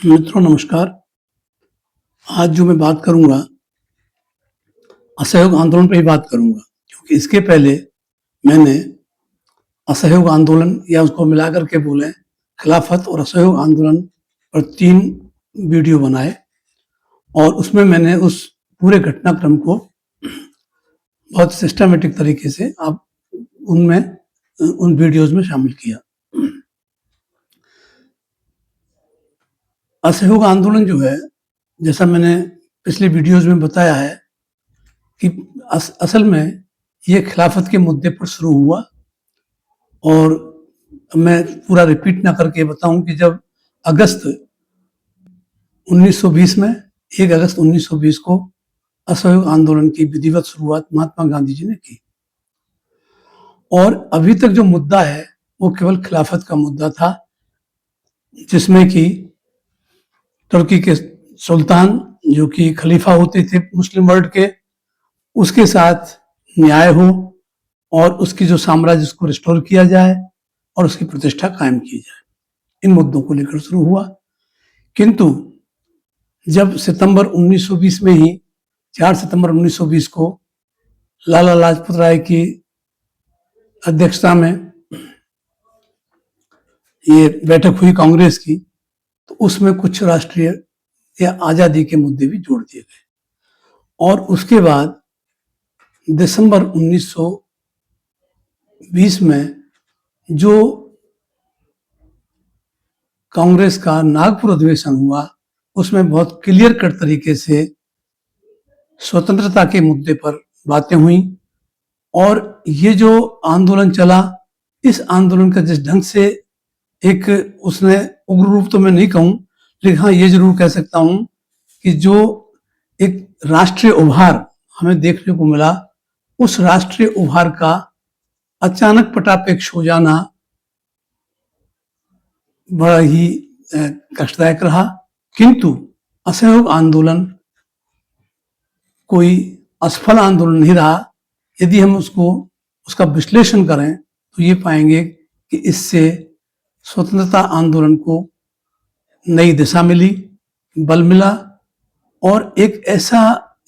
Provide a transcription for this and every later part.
मित्रों नमस्कार। आज जो मैं बात करूंगा असहयोग आंदोलन पर ही बात करूंगा, क्योंकि इसके पहले मैंने असहयोग आंदोलन या उसको मिलाकर के बोलें खिलाफत और असहयोग आंदोलन पर 3 वीडियो बनाए और उसमें मैंने उस पूरे घटनाक्रम को बहुत सिस्टमेटिक तरीके से उन वीडियोज में शामिल किया। असहयोग आंदोलन जो है, जैसा मैंने पिछले वीडियोज में बताया है कि असल में ये खिलाफत के मुद्दे पर शुरू हुआ। और मैं पूरा रिपीट ना करके बताऊं कि जब अगस्त 1920 में 1 अगस्त 1920 को असहयोग आंदोलन की विधिवत शुरुआत महात्मा गांधी जी ने की और अभी तक जो मुद्दा है वो केवल खिलाफत का मुद्दा था, जिसमें कि तुर्की के सुल्तान जो कि खलीफा होते थे मुस्लिम वर्ल्ड के, उसके साथ न्याय हो और उसकी जो साम्राज्य उसको रिस्टोर किया जाए और उसकी प्रतिष्ठा कायम की जाए। इन मुद्दों को लेकर शुरू हुआ। किंतु जब सितंबर 1920 में ही 4 सितंबर 1920 को लाला लाजपत राय की अध्यक्षता में ये बैठक हुई कांग्रेस की, तो उसमें कुछ राष्ट्रीय या आजादी के मुद्दे भी जोड़ दिए गए और उसके बाद दिसंबर 1920 में जो कांग्रेस का नागपुर अधिवेशन हुआ, उसमें बहुत क्लियर कट तरीके से स्वतंत्रता के मुद्दे पर बातें हुई और ये जो आंदोलन चला, इस आंदोलन का जिस ढंग से एक उसने उग्र रूप तो मैं नहीं कहूं, लेकिन हाँ ये जरूर कह सकता हूं कि जो एक राष्ट्रीय उभार हमें देखने को मिला, उस राष्ट्रीय उभार का अचानक पटापेक्ष हो जाना बड़ा ही कष्टदायक रहा। किंतु असहयोग आंदोलन कोई असफल आंदोलन नहीं रहा। यदि हम उसका विश्लेषण करें तो ये पाएंगे कि इससे स्वतंत्रता आंदोलन को नई दिशा मिली, बल मिला और एक ऐसा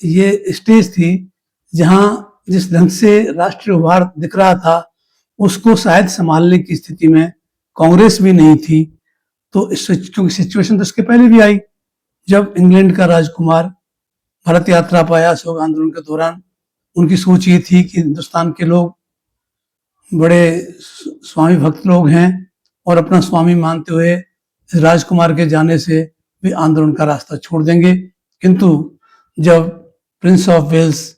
ये स्टेज थी जहां जिस ढंग से राष्ट्रीय उभार दिख रहा था उसको शायद संभालने की स्थिति में कांग्रेस भी नहीं थी। तो क्योंकि सिचुएशन तो इसके पहले भी आई, जब इंग्लैंड का राजकुमार भारत यात्रा पर आया असहयोग आंदोलन के दौरान, उनकी सोच ये थी कि हिंदुस्तान के लोग बड़े स्वामी भक्त लोग हैं और अपना स्वामी मानते हुए राजकुमार के जाने से भी आंदोलन का रास्ता छोड़ देंगे। किंतु जब प्रिंस ऑफ वेल्स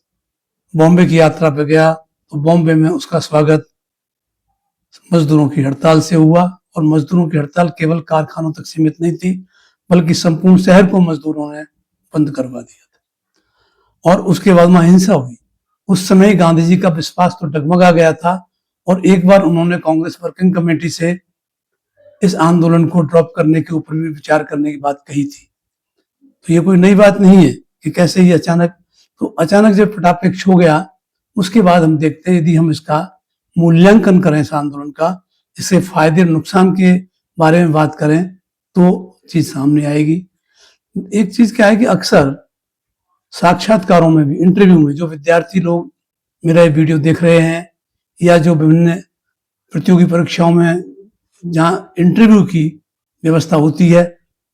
बॉम्बे की यात्रा पर गया तो बॉम्बे में उसका स्वागत मजदूरों की हड़ताल से हुआ और मजदूरों की हड़ताल केवल कारखानों तक सीमित नहीं थी, बल्कि संपूर्ण शहर को मजदूरों ने बंद करवा दिया था और उसके बाद वहां हिंसा हुई। उस समय गांधी जी का विश्वास तो डगमगा गया था और एक बार उन्होंने कांग्रेस वर्किंग कमेटी से इस आंदोलन को ड्रॉप करने के ऊपर भी विचार करने की बात कही थी। तो ये कोई नई बात नहीं है कि कैसे ही अचानक जब फटापेक्ष हो गया, उसके बाद हम देखते हैं यदि हम इसका मूल्यांकन करें इस आंदोलन का, इससे फायदे नुकसान के बारे में बात करें तो चीज सामने आएगी। एक चीज क्या है कि अक्सर साक्षात्कारों में भी, इंटरव्यू में, जो विद्यार्थी लोग मेरा ये वीडियो देख रहे हैं या जो विभिन्न प्रतियोगी परीक्षाओं में जहाँ इंटरव्यू की व्यवस्था होती है,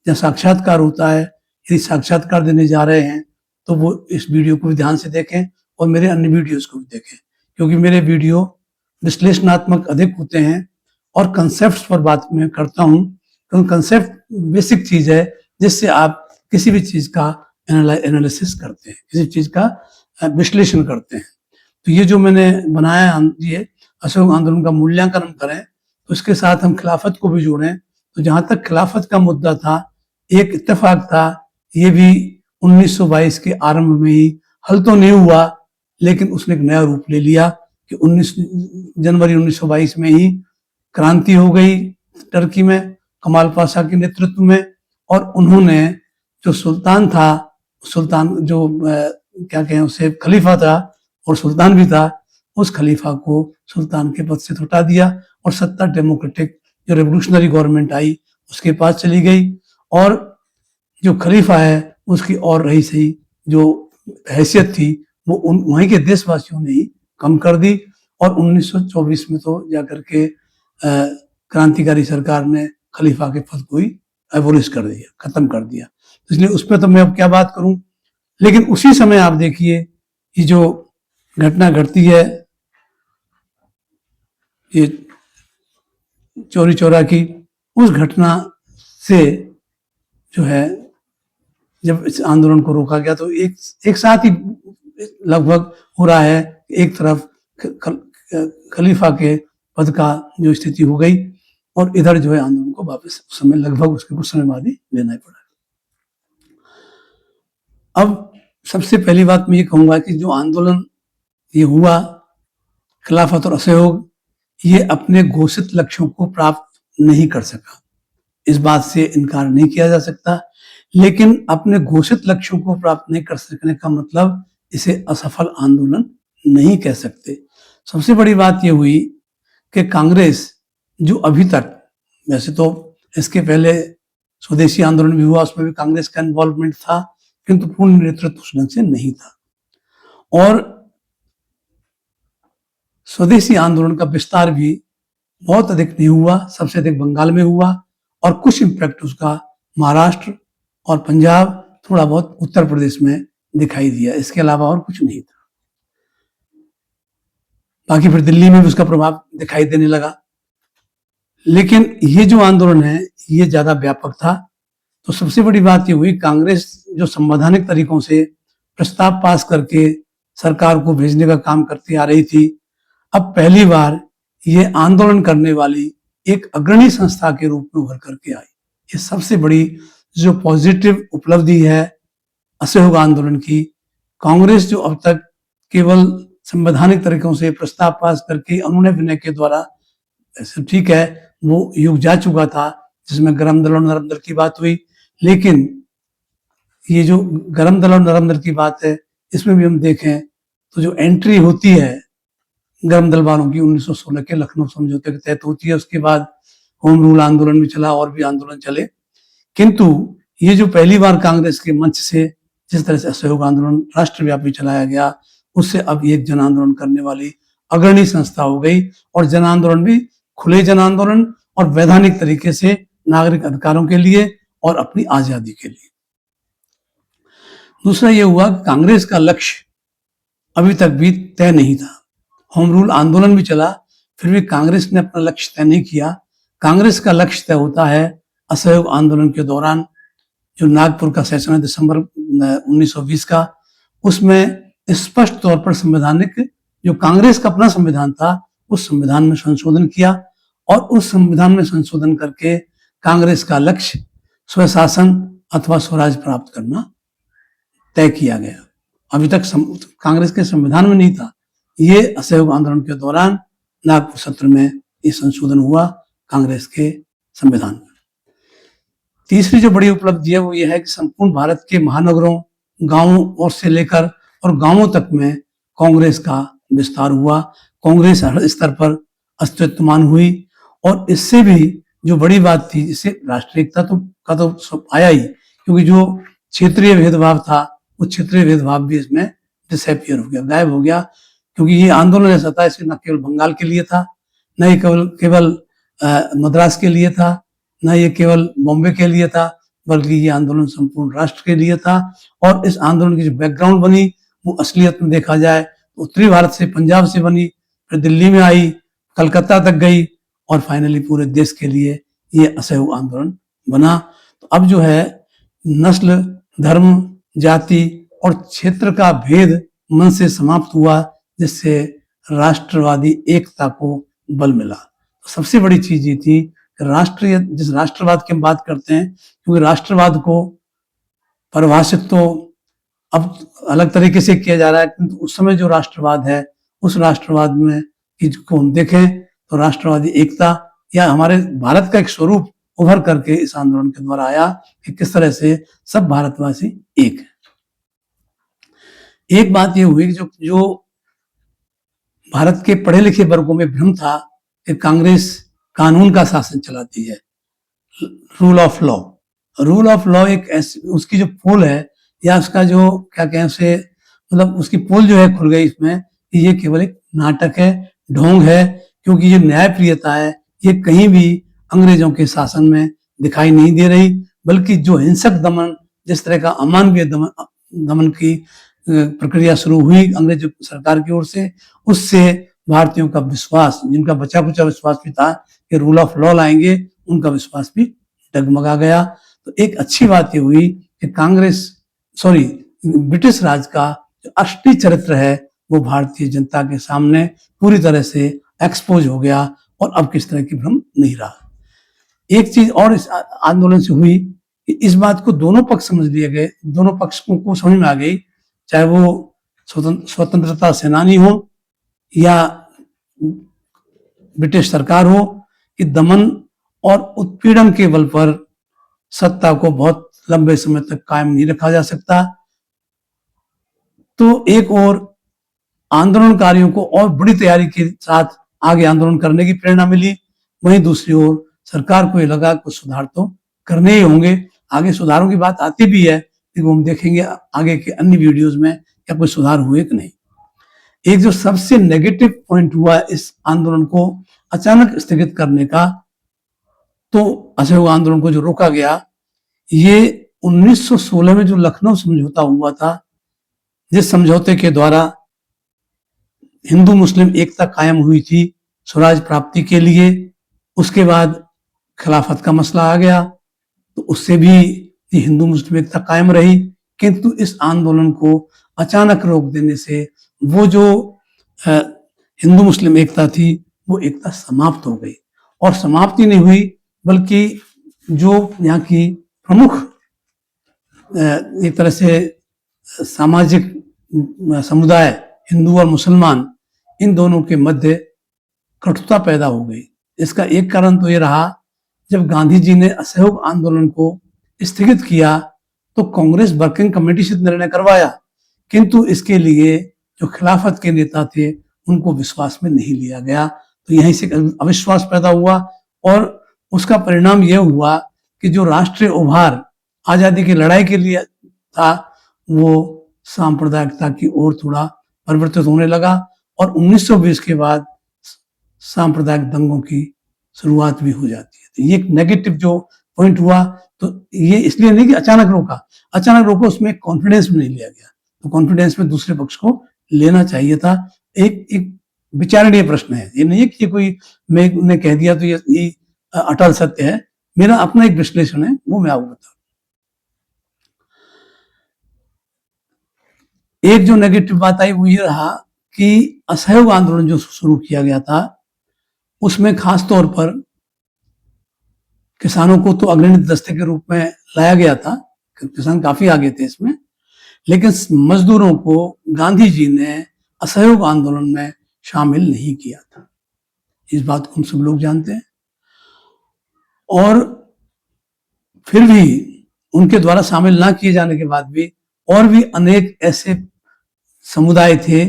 जहाँ साक्षात्कार होता है, यदि साक्षात्कार देने जा रहे हैं तो वो इस वीडियो को भी ध्यान से देखें और मेरे अन्य वीडियोस को भी देखें, क्योंकि मेरे वीडियो विश्लेषणात्मक अधिक होते हैं और कंसेप्ट्स पर बात मैं करता हूँ, क्योंकि कंसेप्ट बेसिक चीज है जिससे आप किसी भी चीज का एनालिसिस करते हैं, किसी चीज का विश्लेषण करते हैं। तो ये जो मैंने बनाया, ये असहयोग आंदोलन का मूल्यांकन हम करें तो इसके साथ हम खिलाफत को भी जोड़ें। तो जहां तक खिलाफत का मुद्दा था, एक इत्तेफाक था, ये भी 1922 के आरंभ में ही हल तो नहीं हुआ, लेकिन उसने एक नया रूप ले लिया कि 19 जनवरी 1922 में ही क्रांति हो गई टर्की में कमाल पाशा के नेतृत्व में और उन्होंने जो सुल्तान था, सुल्तान जो क्या कहें उसे, खलीफा था और सुल्तान भी था, उस खलीफा को सुल्तान के पद से हटा दिया और सत्ता डेमोक्रेटिक जो रेवोल्यूशनरी गवर्नमेंट आई उसके पास चली गई और जो खलीफा है उसकी और रही सही जो हैसियत थी वो वहीं के देशवासियों ने ही कम कर दी, और 1924 में तो जाकर के क्रांतिकारी सरकार ने खलीफा के पद को ही एबोलिश कर दिया, खत्म कर दिया। इसलिए उस पर तो मैं अब क्या बात करूं। लेकिन उसी समय आप देखिए ये जो घटना घटती है ये चोरी चौरा की, उस घटना से जो है जब इस आंदोलन को रोका गया तो एक साथ ही लगभग हो रहा है। एक तरफ खलीफा के पद का जो स्थिति हो गई, और इधर जो है आंदोलन को वापस उस समय लगभग उसके कुछ समय बाद ही लेना ही पड़ा। अब सबसे पहली बात मैं ये कहूंगा कि जो आंदोलन ये हुआ खिलाफत और असहयोग, ये अपने घोषित लक्ष्यों को प्राप्त नहीं कर सका, इस बात से इनकार नहीं किया जा सकता। लेकिन अपने घोषित लक्ष्यों को प्राप्त नहीं कर सकने का मतलब इसे असफल आंदोलन नहीं कह सकते। सबसे बड़ी बात यह हुई कि कांग्रेस जो अभी तक, वैसे तो इसके पहले स्वदेशी आंदोलन भी हुआ, उसमें भी कांग्रेस का इन्वॉल्वमेंट था, किंतु पूर्ण नेतृत्व उस ढंग से नहीं था। और स्वदेशी आंदोलन का विस्तार भी बहुत अधिक नहीं हुआ, सबसे अधिक बंगाल में हुआ, और कुछ इम्पैक्ट उसका महाराष्ट्र और पंजाब, थोड़ा बहुत उत्तर प्रदेश में दिखाई दिया, इसके अलावा और कुछ नहीं था। बाकी फिर दिल्ली में भी उसका प्रभाव दिखाई देने लगा। लेकिन ये जो आंदोलन है ये ज्यादा व्यापक था। तो सबसे बड़ी बात ये हुई, कांग्रेस जो संवैधानिक तरीकों से प्रस्ताव पास करके सरकार को भेजने का काम करती आ रही थी, अब पहली बार ये आंदोलन करने वाली एक अग्रणी संस्था के रूप में उभर करके आई। ये सबसे बड़ी जो पॉजिटिव उपलब्धि है असहयोग आंदोलन की। कांग्रेस जो अब तक केवल संवैधानिक तरीकों से प्रस्ताव पास करके अनुनय विनय के द्वारा, ऐसे ठीक है वो युग जा चुका था जिसमें गरम दल और नरम दल की बात हुई, लेकिन ये जो गरम दल और नरम दल की बात है इसमें भी हम देखें तो जो एंट्री होती है गरम दल वालों की 1916 के लखनऊ समझौते के तहत होती है। उसके बाद होम रूल आंदोलन भी चला और भी आंदोलन चले, किंतु ये जो पहली बार कांग्रेस के मंच से जिस तरह से असहयोग आंदोलन राष्ट्रव्यापी चलाया गया, उससे अब एक जन आंदोलन करने वाली अग्रणी संस्था हो गई, और जन आंदोलन भी खुले जन आंदोलन और वैधानिक तरीके से नागरिक अधिकारों के लिए और अपनी आजादी के लिए। दूसरा ये हुआ कि कांग्रेस का लक्ष्य अभी तक भी तय नहीं था। होम रूल आंदोलन भी चला, फिर भी कांग्रेस ने अपना लक्ष्य तय नहीं किया। कांग्रेस का लक्ष्य तय होता है असहयोग आंदोलन के दौरान जो नागपुर का सेशन है दिसंबर 1920 का, उसमें स्पष्ट तौर पर संवैधानिक जो कांग्रेस का अपना संविधान था उस संविधान में संशोधन किया, और उस संविधान में संशोधन करके कांग्रेस का लक्ष्य स्वशासन अथवा स्वराज प्राप्त करना तय किया गया। अभी तक कांग्रेस के संविधान में नहीं था, ये असहयोग आंदोलन के दौरान नागपुर सत्र में ये संशोधन हुआ कांग्रेस के संविधान में। तीसरी जो बड़ी उपलब्धि है वो ये है कि संपूर्ण भारत के महानगरों, गांवों और से लेकर और गांवों तक में कांग्रेस का विस्तार हुआ। कांग्रेस हर स्तर पर अस्तित्वमान हुई, और इससे भी जो बड़ी बात थी, इससे राष्ट्रीय एकता तो आया ही, क्योंकि जो क्षेत्रीय भेदभाव था वो क्षेत्रीय भेदभाव भी इसमें डिसअपियर हो गया, गायब हो गया। क्योंकि ये आंदोलन ऐसा था, इसे न केवल बंगाल के लिए था, न ये केवल मद्रास के लिए था, न ये केवल बॉम्बे के लिए था, बल्कि ये आंदोलन संपूर्ण राष्ट्र के लिए था। और इस आंदोलन की जो बैकग्राउंड बनी वो असलियत में देखा जाए तो उत्तरी भारत से, पंजाब से बनी, फिर दिल्ली में आई, कलकत्ता तक गई, और फाइनली पूरे देश के लिए ये असहयोग आंदोलन बना। तो अब जो है नस्ल, धर्म, जाति और क्षेत्र का भेद मन से समाप्त हुआ, जिससे राष्ट्रवादी एकता को बल मिला। तो सबसे बड़ी चीज ये थी कि जिस राष्ट्रवाद की हम बात करते हैं, क्योंकि राष्ट्रवाद को परिभाषित तो अब अलग तरीके से किया जा रहा है, किंतु उस समय जो राष्ट्रवाद है उस राष्ट्रवाद में को हम देखें तो राष्ट्रवादी एकता या हमारे भारत का एक स्वरूप उभर करके इस आंदोलन के द्वारा आया कि किस तरह से सब भारतवासी एक है। एक बात यह हुई कि जो भारत के पढ़े लिखे वर्गों में भ्रम था कि कांग्रेस कानून का शासन चलाती है, rule of law, rule of law एक ऐसी, उसकी जो पोल है या उसका जो क्या कहें उसे, मतलब उसकी पोल जो है खुल गई इसमें कि ये केवल एक नाटक है, ढोंग है, क्योंकि ये न्यायप्रियता है ये कहीं भी अंग्रेजों के शासन में दिखाई नहीं दे रही, बल्कि जो हिंसक दमन, जिस तरह का अमानवीय दमन की प्रक्रिया शुरू हुई अंग्रेज सरकार की ओर से, उससे भारतीयों का विश्वास, जिनका बचा कुचा विश्वास भी था कि रूल ऑफ लॉ लाएंगे, उनका विश्वास भी डगमगा गया। तो एक अच्छी बात ये हुई कि ब्रिटिश राज का जो असली चरित्र है वो भारतीय जनता के सामने पूरी तरह से एक्सपोज हो गया और अब किस तरह की भ्रम नहीं रहा। एक चीज और इस आंदोलन से हुई कि इस बात को दोनों पक्ष समझ लिए गए, दोनों पक्षों को समझ में आ गई, चाहे वो स्वतंत्रता सेनानी हो या ब्रिटिश सरकार हो, कि दमन और उत्पीड़न के बल पर सत्ता को बहुत लंबे समय तक कायम नहीं रखा जा सकता। तो एक और आंदोलनकारियों को और बड़ी तैयारी के साथ आगे आंदोलन करने की प्रेरणा मिली, वहीं दूसरी ओर सरकार को ये लगा कुछ सुधार तो करने ही होंगे। आगे सुधारों की बात आती भी है, लेकिन हम देखेंगे आगे के अन्य वीडियोस में क्या कोई सुधार हुए कि नहीं। एक जो सबसे नेगेटिव पॉइंट हुआ इस आंदोलन को अचानक स्थगित करने का, तो असहयोग आंदोलन को जो रोका गया, ये 1916 में जो लखनऊ समझौता हुआ था, जिस समझौते के द्वारा हिंदू मुस्लिम एकता कायम हुई थी स्वराज प्राप्ति के लिए, उसके बाद खिलाफत का मसला आ गया, तो उससे भी हिंदू मुस्लिम एकता कायम रही, किंतु इस आंदोलन को अचानक रोक देने से वो जो हिंदू मुस्लिम एकता थी वो एकता समाप्त हो गई। और समाप्ति नहीं हुई, बल्कि जो यहाँ की प्रमुख एक तरह से सामाजिक समुदाय हिंदू और मुसलमान, इन दोनों के मध्य कटुता पैदा हो गई। इसका एक कारण तो ये रहा, जब गांधी जी ने असहयोग आंदोलन को स्थगित किया तो कांग्रेस वर्किंग कमेटी से निर्णय करवाया, किंतु इसके लिए जो खिलाफत के नेता थे उनको विश्वास में नहीं लिया गया। तो यहीं से अविश्वास पैदा हुआ और उसका परिणाम यह हुआ कि जो राष्ट्रीय उभार आजादी की लड़ाई के लिए था वो सांप्रदायिकता की ओर थोड़ा परिवर्तित होने लगा और 1920 के बाद सांप्रदायिक दंगों की शुरुआत भी हो जाती है। तो ये एक नेगेटिव जो पॉइंट हुआ, तो ये इसलिए नहीं कि अचानक रोका, उसमें कॉन्फिडेंस में नहीं लिया गया। तो कॉन्फिडेंस में दूसरे पक्ष को लेना चाहिए था। एक विचारणीय प्रश्न है, ये नहीं है कि कोई मैंने कह दिया तो ये अटल सत्य है। मेरा अपना एक विश्लेषण है, वो मैं आपको बता। एक जो नेगेटिव बात आई वो ये रहा कि असहयोग आंदोलन जो शुरू किया गया था उसमें खास तौर पर किसानों को तो अग्रणी दस्ते के रूप में लाया गया था, किसान काफी आगे थे इसमें, लेकिन मजदूरों को गांधी जी ने असहयोग आंदोलन में शामिल नहीं किया था। इस बात को हम सब लोग जानते हैं। और फिर भी उनके द्वारा शामिल ना किए जाने के बाद भी और भी अनेक ऐसे समुदाय थे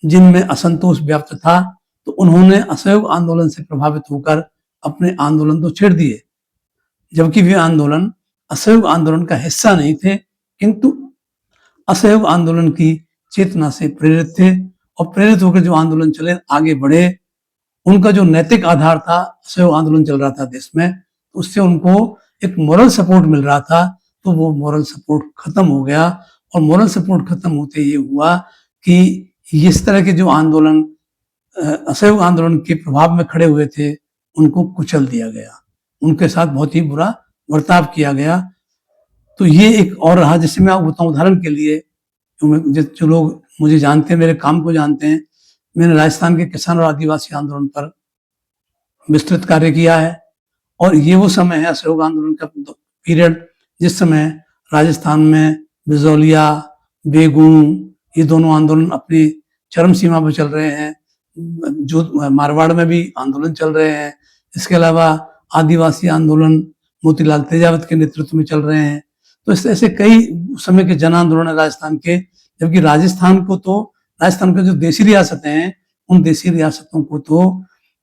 जिनमें असंतोष व्याप्त था, तो उन्होंने असहयोग आंदोलन से प्रभावित होकर अपने आंदोलन तो छेड़ दिए, जबकि वे आंदोलन असहयोग आंदोलन का हिस्सा नहीं थे, किंतु असहयोग आंदोलन की चेतना से प्रेरित थे और प्रेरित होकर जो आंदोलन चले आगे बढ़े। उनका जो नैतिक आधार था, असहयोग आंदोलन चल रहा था देश में, उससे उनको एक मॉरल सपोर्ट मिल रहा था, तो वो मॉरल सपोर्ट खत्म हो गया। और मॉरल सपोर्ट खत्म होते ये हुआ कि इस तरह के जो आंदोलन असहयोग आंदोलन के प्रभाव में खड़े हुए थे उनको कुचल दिया गया, उनके साथ बहुत ही बुरा बर्ताव किया गया। तो ये एक और रहा। जैसे मैं आपको बताऊं, उदाहरण के लिए, जो लोग मुझे जानते हैं, मेरे काम को जानते हैं, मैंने राजस्थान के किसान और आदिवासी आंदोलन पर विस्तृत कार्य किया है। और ये वो समय है असहयोग आंदोलन का पीरियड जिस समय राजस्थान में बिजौलिया, बेगू, ये दोनों आंदोलन अपनी चरम सीमा पर चल रहे हैं। जो मारवाड़ में भी आंदोलन चल रहे हैं। इसके अलावा आदिवासी आंदोलन मोतीलाल तेजावत के नेतृत्व में चल रहे हैं। तो ऐसे कई समय के जन आंदोलन है राजस्थान के, जबकि राजस्थान के जो देशी रियासतें हैं, उन देशी रियासतों को तो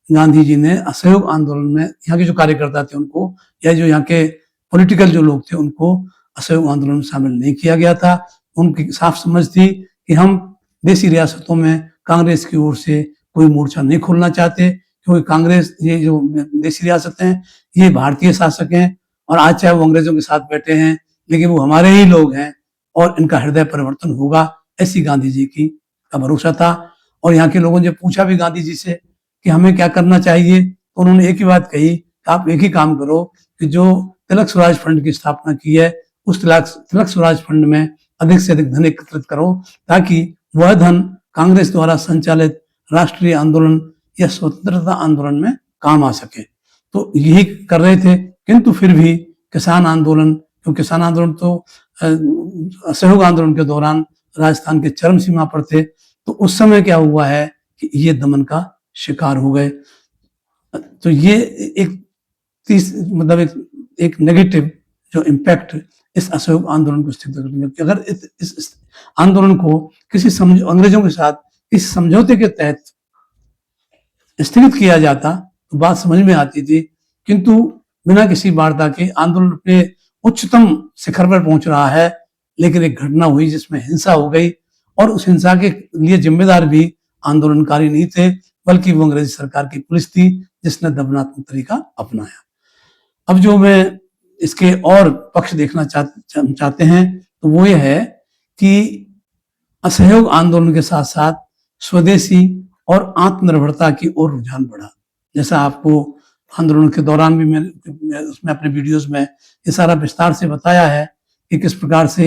गांधी जी ने असहयोग आंदोलन में यहाँ के जो कार्यकर्ता थे उनको, या जो यहाँ के पॉलिटिकल जो लोग थे उनको असहयोग आंदोलन में शामिल नहीं किया गया था। उनकी साफ समझ थी कि हम देशी रियासतों में कांग्रेस की ओर से कोई मोर्चा नहीं खोलना चाहते, क्योंकि कांग्रेस, ये जो देशी रियासतें हैं, ये भारतीय शासक हैं और आज चाहे वो अंग्रेजों के साथ बैठे हैं, लेकिन वो हमारे ही लोग हैं और इनका हृदय परिवर्तन होगा, ऐसी गांधी जी की का भरोसा था। और यहाँ के लोगों ने पूछा भी गांधी जी से कि हमें क्या करना चाहिए, तो उन्होंने एक ही बात कही कि आप एक ही काम करो कि जो तिलक स्वराज फंड की स्थापना की है, उस तिलक स्वराज फंड में अधिक से अधिक धन एकत्रित करो, ताकि वह धन कांग्रेस द्वारा संचालित राष्ट्रीय आंदोलन या स्वतंत्रता आंदोलन में काम आ सके। तो यही कर रहे थे, किंतु फिर भी किसान आंदोलन, क्योंकि किसान आंदोलन तो असहयोग आंदोलन के दौरान राजस्थान के चरम सीमा पर थे, तो उस समय क्या हुआ है कि ये दमन का शिकार हो गए। तो ये एक मतलब एक नेगेटिव जो इम्पैक्ट इस असहयोग आंदोलन को स्थित करने में, अगर इस आंदोलन को किसी अंग्रेजों के साथ इस समझौते के तहत स्थगित किया जाता तो बात समझ में आती थी, किंतु बिना किसी वार्ता के आंदोलन अपने उच्चतम शिखर पर पहुंच रहा है, लेकिन एक घटना हुई जिसमें हिंसा हो गई और उस हिंसा के लिए जिम्मेदार भी आंदोलनकारी नहीं थे, बल्कि वो अंग्रेजी सरकार की पुलिस थी जिसने दमनात्मक तरीका अपनाया। अब जो मैं इसके और पक्ष देखना चाहते हैं तो वो ये है कि असहयोग आंदोलन के साथ साथ स्वदेशी और आत्मनिर्भरता की ओर रुझान बढ़ा। जैसा आपको आंदोलन के दौरान भी मैं उसमें अपने वीडियोस में ये सारा विस्तार से बताया है कि किस प्रकार से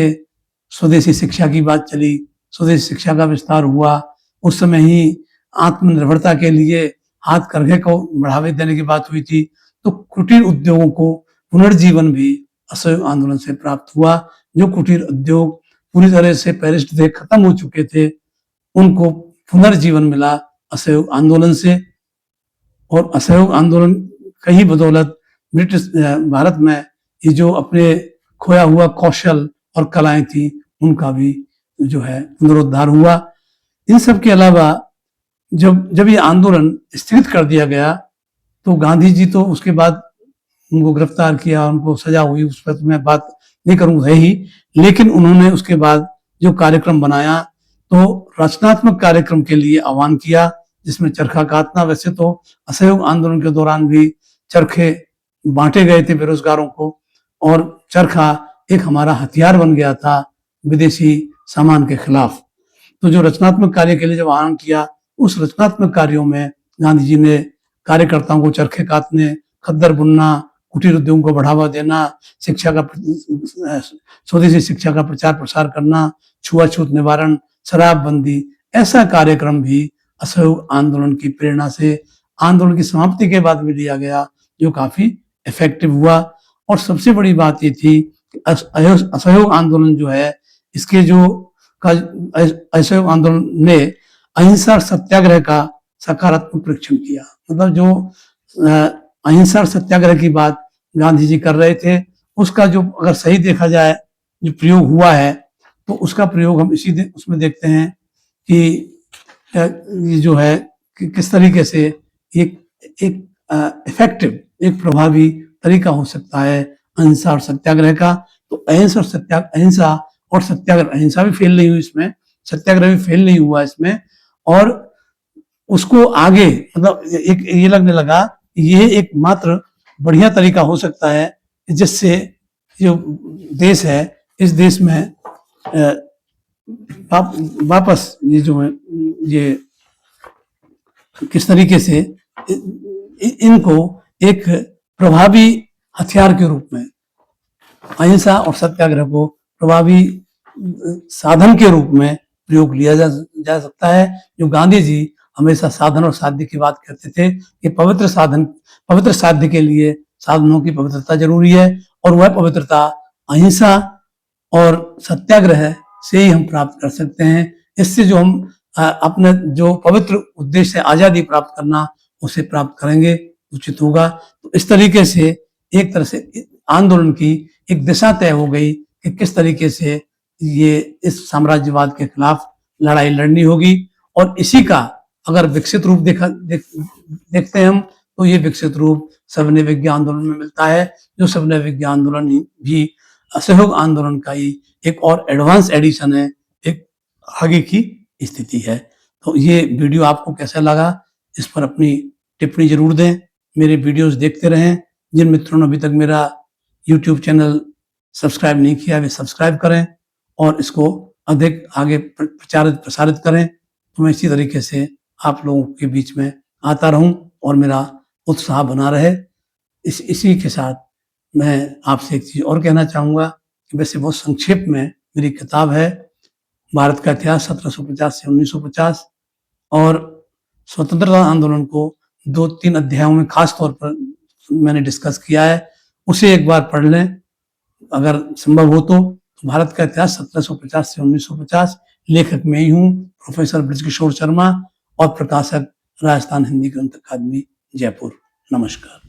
स्वदेशी शिक्षा की बात चली, स्वदेशी शिक्षा का विस्तार हुआ, उस समय ही आत्मनिर्भरता के लिए हाथ करघे को बढ़ावा देने की बात हुई थी। तो कुटीर उद्योगों को पुनर्जीवन भी असहयोग आंदोलन से प्राप्त हुआ। जो कुटीर उद्योग पूरी तरह से पेरिस्ट थे, खत्म हो चुके थे, उनको पुनर्जीवन मिला असहयोग आंदोलन से। और असहयोग आंदोलन कई बदौलत ब्रिटिश भारत में ये जो अपने खोया हुआ कौशल और कलाएं थी, उनका भी जो है पुनरुद्धार हुआ। इन सब के अलावा जब ये आंदोलन स्थगित कर दिया गया तो गांधी जी तो उसके बाद उनको गिरफ्तार किया, उनको सजा हुई, उस पर मैं बात नहीं करूंगा ही, लेकिन उन्होंने उसके बाद जो कार्यक्रम बनाया तो रचनात्मक कार्यक्रम के लिए आह्वान किया, जिसमें चरखा कातना, वैसे तो असहयोग आंदोलन के दौरान भी चरखे बांटे गए थे बेरोजगारों को, और चरखा एक हमारा हथियार बन गया था विदेशी सामान के खिलाफ। तो जो रचनात्मक कार्य के लिए जब आह्वान किया, उस रचनात्मक कार्यों में गांधी जी ने कार्यकर्ताओं को चरखे काटने, खद्दर बुनना, कुटीर उद्योगों को बढ़ावा देना, शिक्षा का स्वदेशी शिक्षा का प्रचार प्रसार करना, छुआछूत निवारण, शराबबंदी, ऐसा कार्यक्रम भी असहयोग आंदोलन की प्रेरणा से आंदोलन की समाप्ति के बाद भी लिया गया, जो काफी इफेक्टिव हुआ। और सबसे बड़ी बात ये थी कि असहयोग आंदोलन जो है, इसके जो असहयोग आंदोलन ने अहिंसा सत्याग्रह का सकारात्मक परीक्षण किया। मतलब जो अहिंसा सत्याग्रह की बात गांधी जी कर रहे थे, उसका जो अगर सही देखा जाए जो प्रयोग हुआ है, तो उसका प्रयोग हम उसमें देखते हैं कि ये जो है कि किस तरीके से एक इफेक्टिव, एक प्रभावी तरीका हो सकता है अहिंसा और सत्याग्रह का। तो अहिंसा और सत्याग्रह, अहिंसा भी फेल नहीं हुई इसमें, सत्याग्रह भी फेल नहीं हुआ इसमें, और उसको आगे मतलब एक ये लगने लगा ये एक मात्र बढ़िया तरीका हो सकता है जिससे जो देश है, इस देश में वापस ये जो है, ये किस तरीके से इनको एक प्रभावी हथियार के रूप में, अहिंसा और सत्याग्रह को प्रभावी साधन के रूप में प्रयोग लिया जा सकता है। जो गांधी जी हमेशा साधन और साध्य की बात करते थे कि पवित्र साध्य के लिए साधनों की पवित्रता जरूरी है, और वह पवित्रता अहिंसा और सत्याग्रह से ही हम प्राप्त कर सकते हैं। इससे जो हम अपने जो पवित्र उद्देश्य है आजादी प्राप्त करना, उसे प्राप्त करेंगे, उचित होगा। तो इस तरीके से एक तरह से आंदोलन की एक दिशा तय हो गई कि किस तरीके से ये इस साम्राज्यवाद के खिलाफ लड़ाई लड़नी होगी। और इसी का अगर विकसित रूप देखते हैं हम, तो ये विकसित रूप सविनय विज्ञान आंदोलन में मिलता है, जो सविनय विज्ञान आंदोलन भी असहयोग आंदोलन का ही एक और एडवांस एडिशन है, एक आगे की स्थिति है। तो ये वीडियो आपको कैसा लगा, इस पर अपनी टिप्पणी जरूर दें। मेरे वीडियोस देखते रहें। जिन मित्रों ने अभी तक मेरा यूट्यूब चैनल सब्सक्राइब नहीं किया, वे सब्सक्राइब करें और इसको अधिक आगे प्रसारित करें। तो मैं इसी तरीके से आप लोगों के बीच में आता रहूं और मेरा उत्साह बना रहे। इसी के साथ मैं आपसे एक चीज और कहना चाहूंगा कि वैसे बहुत संक्षेप में मेरी किताब है भारत का इतिहास 1750 से 1950 और स्वतंत्रता आंदोलन को 2-3 अध्यायों में खास तौर पर मैंने डिस्कस किया है, उसे एक बार पढ़ लें अगर संभव हो तो। भारत का इतिहास 1750 से 1950, लेखक मैं ही हूँ, प्रोफेसर बृजकिशोर शर्मा, और प्रकाशक राजस्थान हिंदी ग्रंथ अकादमी, जयपुर। नमस्कार।